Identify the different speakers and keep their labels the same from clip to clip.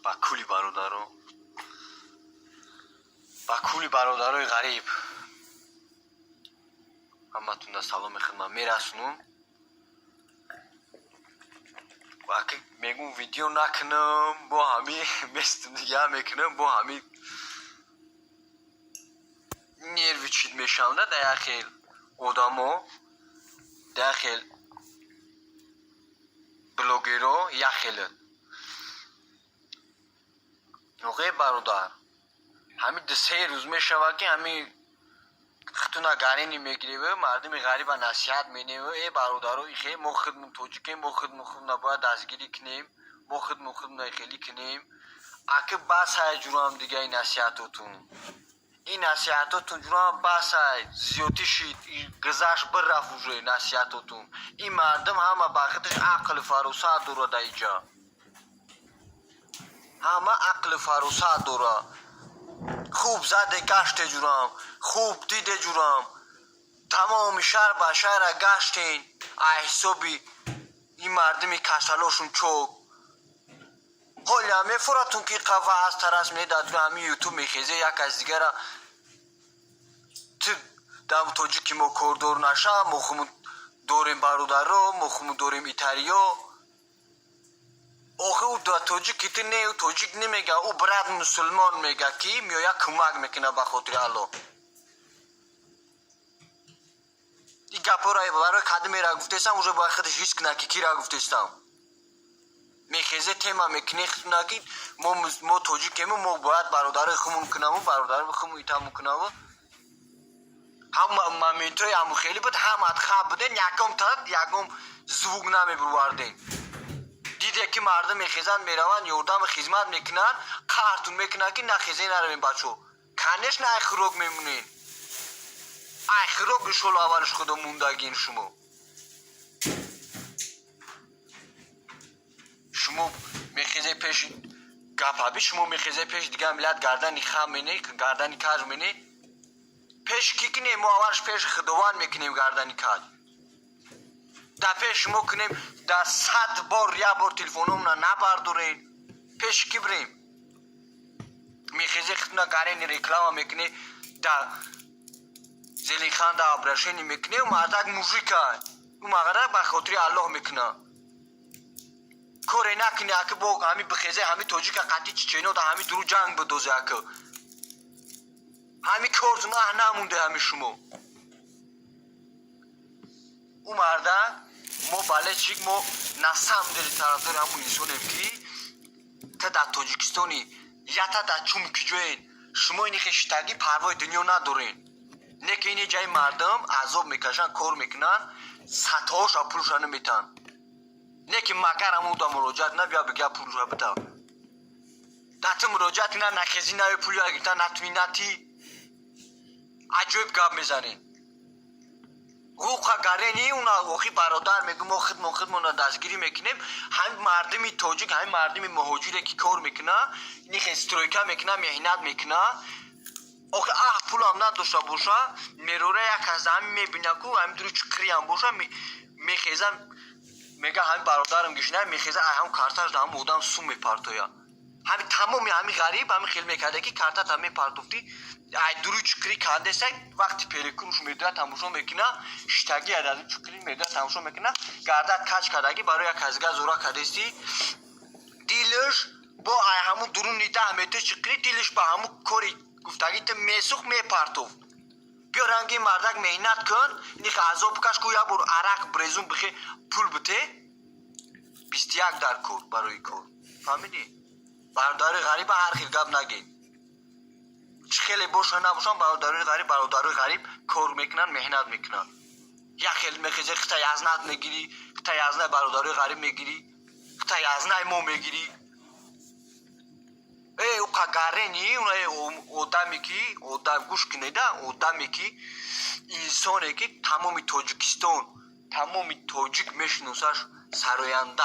Speaker 1: با کلی برادرای غریب همتون در سلام خدمت میرسونم و اگه میگم ویدیو نکنم با همین مثل دیگه میکنم با همین نروی چید میشم نه داخل آدمو داخل بلوگرو یخیل نوغه برادر همین 3 روز میشود که همین خطونا گارینی میگیری و مردم غریب نصیحت مینه و ای برادرو خیلی ما خودمون توجیه ما خودمون نباید دستگیری کنیم ما خودمون خیلی کنیم اگه بس های جورم دیگه این نصیحتاتون جورم بس های زیادی شید گذشت بر رفوجه نصیحتاتون این مردم همه باقیتش عقل فروسه دوره دا ایجا همه عقل فروسه دوره خوب زده گشت جورم خوب دیده جورم تمام شهر با شهر گشتین حسابی این مردمی کسلاشون چوک حالی همه فراتون که قوه از ترس میداد همین یوتیوب میخیزه یک از دیگر تو دم توجی که ما کردور نشه مخمون دوریم برادر رو مخمون دوریم ایتالیا آخه او دو توجیک که نه او توجیک نمیگه او برد مسلمان میگه که میاید کمک میکنه به خاطر الله این گپا را برای کدمی را گفتستم اونجا با خودش هیچ کنه که کی را گفتستم میخیزه تیما میکنه خطونه که ما توجیک ما باید برادر خمون کنم و برادر خمون ایتامون کنم هم مامنتوی همو خیلی بود هم ادخاب بودن یکم تاد یکم زوگ نمی بروردن دیده که مردم میخیزن میرون یردم خدمت میکنن کارتون میکنن که نخیزه نروین بچو کنش نه خروگ میمونین خروگ شلو اولش خدا موندگین شما میخیزه پیش گپابی شما میخیزه پیش دیگه ملت گردنی خم مینه گردنی کج مینه پیش کی کنیم ما اولش پیش خدوان میکنیم گردنی کج در پیش ما کنیم در 100 بار یا بار تلفونمون نبردارین پیش کی بریم میخیزه خطنا گارین ریکلام میکنه در زلیخان در آبرشینی میکنه و مردک موزیکه و مردک به خاطر الله میکنه کوری نکنی اکه با همی بخیزه همی توجی که قطعی چینو دا همی درو جنگ بدوزه اکه همی کارتون نمونده همی شما او مردک ما بله چیک ما نسام دلی طرفدار همون انسانیم که تا در تاجیکستانی یا تا در چوم کجوین شما اینی خشتگی پروای دنیا ندارین نه که اینی جای مردم عذاب میکشن کار میکنن سطحاش پولشانه میتن نه که مگر همون دا مراجعت نبیا بگه پول را بده در تو مراجعت نه نخیزی نه پولی ها گیرتن نتوینتی عجب گاب میزنین حقوق گرینی اونا وقتی برادر میگم ما خودمون دستگیری میکنیم هم مردمی توجیک هم مردمی مهاجری که کار میکنه نیخ استرویکا میکنه مهنت میکنه آخه پول هم نداشته باشه میروره یک از هم میبینه که هم درو چکری هم باشه میخیزم میگه همین برادرم گشنه میخیزه هم کارتاش هم بودم سو میپرتویا همین تمامی همین غریب همین خیلی میکرده که کارتات همین پرتوفتی ای درو چکری کرده سگ وقتی پیرکونش میدونه تماشا میکنه شتگی از چکری میدونه تماشا میکنه گردت کج کردگی برای یک ازگاه زورا کردستی دیلش با همون درون نیده همیته چکری دیلش با همون کاری گفتگی تو میسوخ میپرتوفت بیا رنگی مردک مهنت کن نیخ عذاب کش کو یا برو عرق بریزون بخی پول بته 21 در کور برای کور فهمیدی؟ برادر غریب هر خیل گب نگین چه خیلی باشه نباشن برادر غریب کار میکنن مهنت میکنن یا خیلی میخیزه خطای ازنت میگیری خطای ازنه برادر غریب میگیری خطای ازنه ما میگیری او قگرینی اون آدمی که آدم گوش کنیده آدمی که انسانی که تمامی تاجیکستان تمامی تاجیک میشناسش سراینده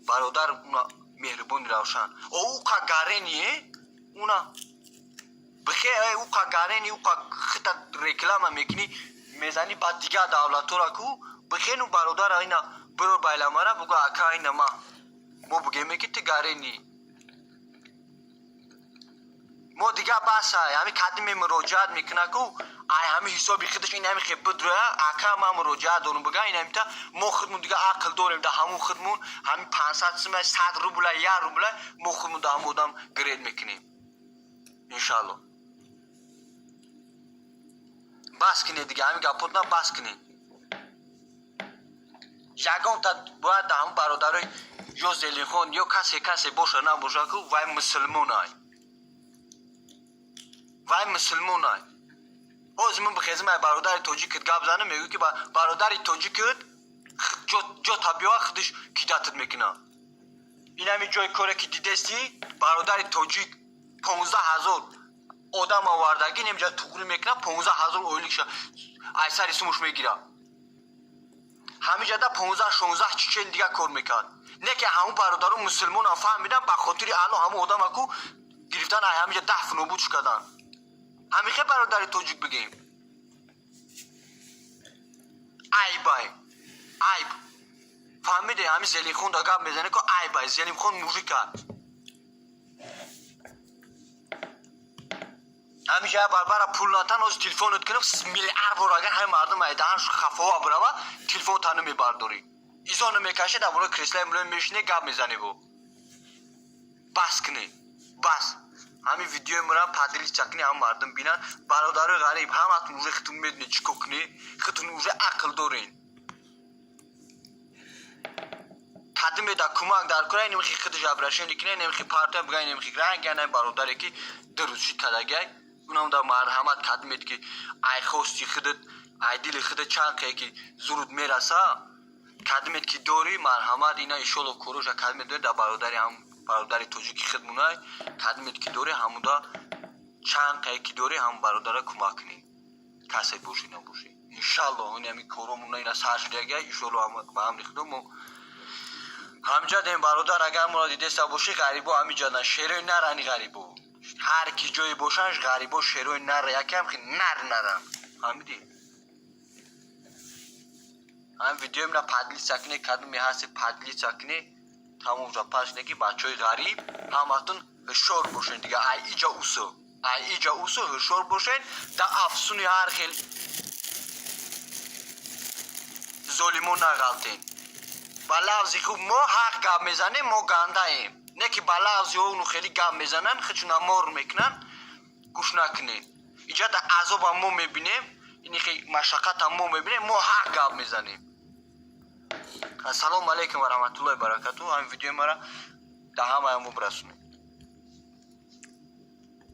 Speaker 1: برادر اونا مهربان روشن او قگرینی اونا بخیر او قگرینی او خطا رکلام میکنی میزنی بعد دیگه دولت را کو بخیر اون برادر اینا برو بایلماره بگو اکا اینا ما بگیم که تگرینی мо дига бас ҳами кадиме муроҷиат мекуна ку ай ҳами ҳисоби худаш ин ҳами хебудроя ака ма муроҷиат дорум бага ин ҳамита мо худмун дига ақл дорем да ҳамун худмун ҳами 500 сум 100 рубла 1 рубла мо худмун да ҳамун одам гиред мекунем иншалло бас кинед дига ҳами гапотна бас кинед ягонта бояд да ҳамун бародарои ё Зелинхон ё касе боша набоша ку вай мусулмонай вай мусулмонай ҳозир ман бихезим ай бародари тоҷикит гап занам мегӯ ки бародари тоҷикит ҷо табиёа худаш кидатит мекуна ин ҳами ҷои коре ки дидести бародари тоҷик 15000 одам овардаги немҷа туғри мекуна 15000 ойликша ай сари сумуш мегира ҳамиҷада 15-16 чичел дига кор мекард не ки ҳамун бародару мусулмонам фаҳмидан ба хотири алло ҳамун одамаку гирифтан ай ҳамиҷа даф нобуд кардан ҳамихе бародари тоҷик бигем айбай айб фаҳмиде ҳами Зелинхон да гап мезане ку айбай Зелинхон мужика ҳамиҷа барбара пул натан ҳозир телефонот кунам миллиард бор агар ҳами мардум айдаан хафова бурава телефон тану мебардорӣ изону мекаши да боло креслаи мулоим мешине гап мезане бо бас кune бас ҳамин видеои мурам падилиш чакни ҳам мардум бинан бародарои ғариб ҳаматун уже хитун медуне чӣ ко куне хитун уже ақл дорен кадиме да кӯмак дар кора немихи хидиш абрашени кune немихи партия бигай немихи рангянай бародаре ки дурустши кадагай унам да марҳамат кадимет ки ай хости худат ай дили худат чанқе ки зуруд мераса кадимет ки дори марҳамат ина иншолло короша кадимет дори да бародари тоҷики хидмунай кадимет ки дори ҳамуда чанқе ки дори ҳам бародара кӯмак кунӣ касе бошӣ набошӣ иншалло ин ҳами коромуна ина саршудагай иншолло ба ҳам рихтум ҳамҷадем бародар агар моро дидеста бошӣ ғарибо ҳамиҷадан шерои нарани ғарибо ҳар ки ҷое бошанд ғарибо шерои нар якам нар нарам ҳамиди ҳам видеои мина падлица куне кадуме ҳасти падлица куне тамомҷа пашне ки бачаҳои ғариб ҳаматун ҳушёр бошен дига ай иҷа усо ҳушёр бошен да афсуни ҳар хел золимон нағалтен ба лавзи хуб мо ҳақ гап мезанем мо гандаем не ки ба лавзи ону хеле гап мезанан хичуна мор мекунан гӯш накунем иҷа да азоба мо мебинем инихи машаққата мо мебинем мо ҳақ гап мезанем ассалому алайкум ва раҳматуллоҳи баракатуҳ ҳамин видеои мара да ҳамаямон расонед